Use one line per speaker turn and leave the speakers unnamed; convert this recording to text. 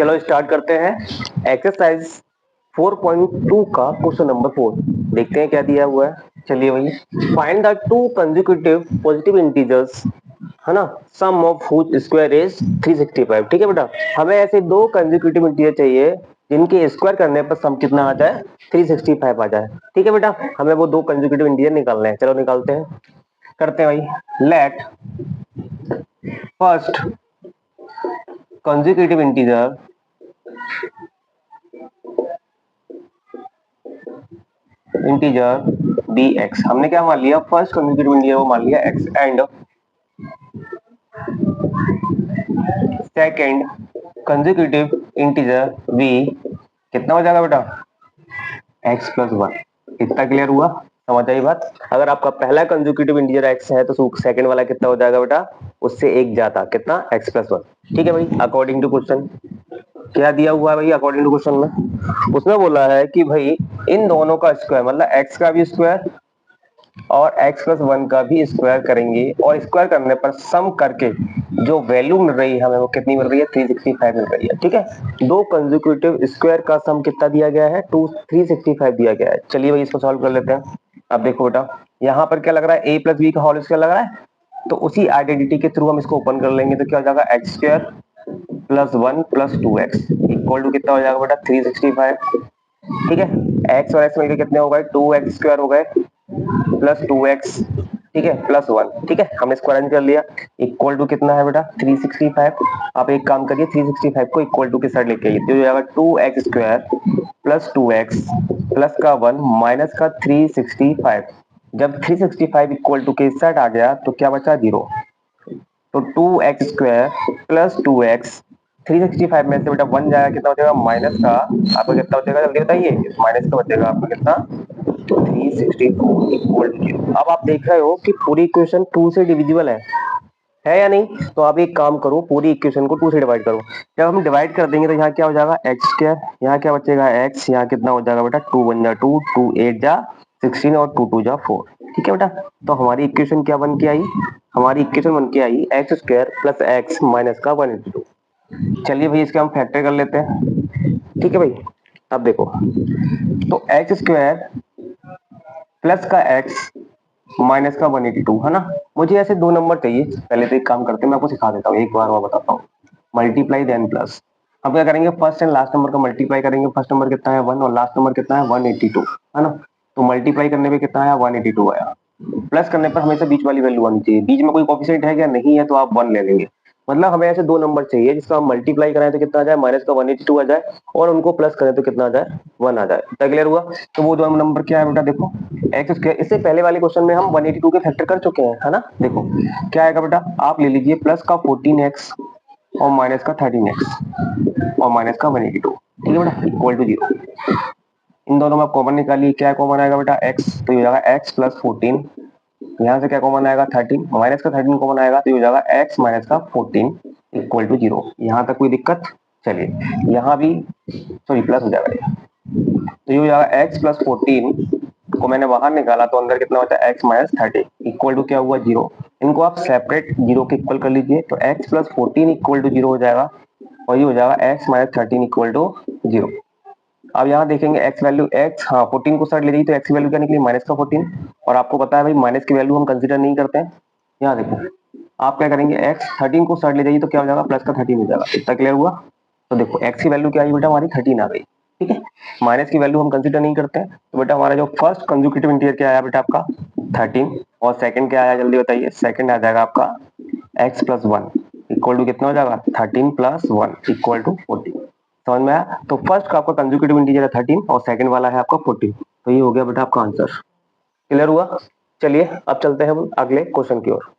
चलो स्टार्ट करते हैं एक्सरसाइज 4.2 का क्वेश्चन नंबर 4। देखते हैं क्या दिया हुआ है। चलिए भाई, find the two consecutive positive integers, है ना, सम ऑफ हुज स्क्वायर इज 365। ठीक है बेटा, हमें ऐसे दो कंसेक्यूटिव इंटीजर चाहिए जिनके स्क्वायर करने पर सम कितना आ जाए, 365 आ जाए। ठीक है बेटा, हमें वो दो कंसेक्यूटिव इंटीजर निकालने हैं। चलो निकालते हैं, करते हैं भाई। Let first consecutive integer be x. हमने क्या मान लिया, फर्स्ट कंसेक्यूटिव इंटीजर वो मान लिया x, and second consecutive integer be कितना हो जाएगा बेटा, एक्स प्लस वन। इतना क्लियर हुआ, समझ आई बात। अगर आपका पहला कंसेक्यूटिव इंटीजर एक्स है तो सेकंड वाला कितना हो जाएगा बेटा, उससे एक जाता, कितना, एक्स प्लस वन। ठीक है भाई, अकॉर्डिंग टू क्वेश्चन क्या दिया हुआ है भाई, अकॉर्डिंग टू क्वेश्चन में उसने बोला है कि भाई इन दोनों का स्क्वायर, मतलब एक्स का भी स्क्वायर और एक्स प्लस वन का भी स्क्वायर करेंगे, और स्क्वायर करने पर सम करके जो वैल्यू मिल रही है हमें वो कितनी मिल रही है, 365 मिल रही है। ठीक है, दो कंसेक्यूटिव स्क्वायर का सम कितना दिया गया है, 365 दिया गया है। चलिए भाई इसको सॉल्व कर लेते हैं। अब देखो बेटा, यहाँ पर क्या लग रहा है, a प्लस बी का होल स्क्वायर लग रहा है, तो उसी आइडेंटिटी के थ्रू हम इसको ओपन कर लेंगे। तो क्या हो जाएगा, x square plus one plus two x equal to कितना हो जाएगा बेटा, 365। ठीक है, एक्स और एक्स मिलकर कितने हो गए, 2x स्क्वायर हो गए प्लस 2x, ठीक है, प्लस वन। ठीक है, हमने इसको अरेंज कर लिया, इक्वल टू कितना है बेटा, 365। आप एक काम करिए, 365 को इक्वल टू के साइड लेके आइए, तो हो जाएगा 2x square plus 2x plus का 1 माइनस का 365। जब 365 इक्वल टू के साइड आ गया तो क्या बचा, 0। तो 2x स्क्वायर प्लस 2x, 365 में से बेटा 1 जाएगा, कितना बचेगा, माइनस का आपका कितना बचेगा, जल्दी बताइए। माइनस का बचेगा आपका कितना, 364 इक्वल टू 0। अब आप देख रहे हो कि पूरी इक्वेशन 2 से डिविजिबल है या नहीं। तो आप एक काम करो, पूरी इक्वेशन को 2 से डिवाइड करो। जब हम डिवाइड कर देंगे तो यहाँ क्या हो जाएगा, एक्स स्क्वायर, यहाँ क्या बचेगा, एक्स, यहाँ कितना हो जाएगा बेटा, 2 1 जा 2, 2 8 जा 16 और 2 2 जा 4। ठीक है बेटा, तो हमारी इक्वेशन क्या बन के आई, हमारी इक्वेशन बन के आई X square plus X minus का 182। चलिए भाई इसके हम फैक्टर कर लेते हैं। ठीक है भाई, अब देखो, तो एक्स स्क्वायर प्लस का एक्स माइनस का 182, है ना। मुझे ऐसे दो नंबर चाहिए। पहले तो एक काम करते हैं, मैं आपको सिखा देता हूँ, एक बार मैं बताता हूँ। Multiply then plus. अब क्या करेंगे, फर्स्ट एंड लास्ट नंबर का मल्टीप्लाई करेंगे। फर्स्ट नंबर कितना है 1 और लास्ट नंबर कितना है 182, है ना। तो मल्टीप्लाई करने पे कितना आया, 182 आया। प्लस करने पर हमेशा बीच वाली वैल्यू आनी चाहिए। बीच में कोई कोफिशिएंट है क्या, नहीं है, तो आप 1 ले लेंगे। मतलब हमें ऐसे दो नंबर चाहिए जिसका हम मल्टीप्लाई कराएं तो कितना आ जाए, माइनस का 182 आ जाए, और उनको प्लस करें तो कितना आ जाए, 1 आ जाए। क्लियर हुआ। तो वो दो नंबर क्या है बेटा, देखो एक्स स्क्वायर, इससे पहले वाले क्वेश्चन में हम 182 के फैक्टर कर चुके हैं, है ना। देखो क्या आएगा बेटा, आप ले लीजिए प्लस का 14x और माइनस का 13x और माइनस का 182। ठीक है बेटा, इक्वल टू 0। इन दोनों में आप कॉमन निकालिए, क्या कॉमन आएगा बेटा, x, तो ये हो जाएगा x प्लस 14। यहाँ से क्या कॉमन आएगा, 13, माइनस का 13 कॉमन आएगा, तो ये हो जाएगा x माइनस का 14 इक्वल टू 0। यहाँ तक कोई दिक्कत। चलिए यहाँ भी सॉरी प्लस हो जाएगा ये, तो ये हो जाएगा x प्लस 14 को मैंने बाहर निकाला तो अंदर कितना होता है, x माइनस 30 इक्वल टू क्या हुआ, 0। इनको आप सेपरेट 0 के इक्वल कर लीजिए, तो x प्लस 14 इक्वल टू 0 हो जाएगा, और ये हो जाएगा x माइनस 13 इक्वल टू 0। अब यहाँ देखेंगे x वैल्यू, x, हाँ 14 को साइड ले जाइए तो x की वैल्यू क्या निकली, माइनस का 14। और आपको पता है भाई माइनस की वैल्यू हम कंसीडर नहीं करते हैं। यहाँ देखो आप क्या करेंगे, x 13 को साइड ले जाइए तो क्या हो जाएगा, प्लस का 13 हो जाएगा। इतना क्लियर हुआ। तो देखो x की वैल्यू क्या आई बेटा, हमारी 13 आ गई। ठीक है, माइनस की वैल्यू हम कंसीडर नहीं करते हैं। तो बेटा हमारा जो फर्स्ट कंसेक्यूटिव इंटीजर क्या आया बेटा आपका 13, और सेकंड क्या आया जल्दी बताइए, सेकंड आ जाएगा आपका x प्लस 1 इक्वल टू कितना हो जाएगा, 13 प्लस 1 इक्वल टू 14। समझ में आया। तो फर्स्ट का आपका कंसेक्यूटिव इंटीजर है 13 और सेकंड वाला है आपका 14। तो ये हो गया बेटा आपका आंसर। क्लियर हुआ। चलिए अब चलते हैं अगले क्वेश्चन की ओर।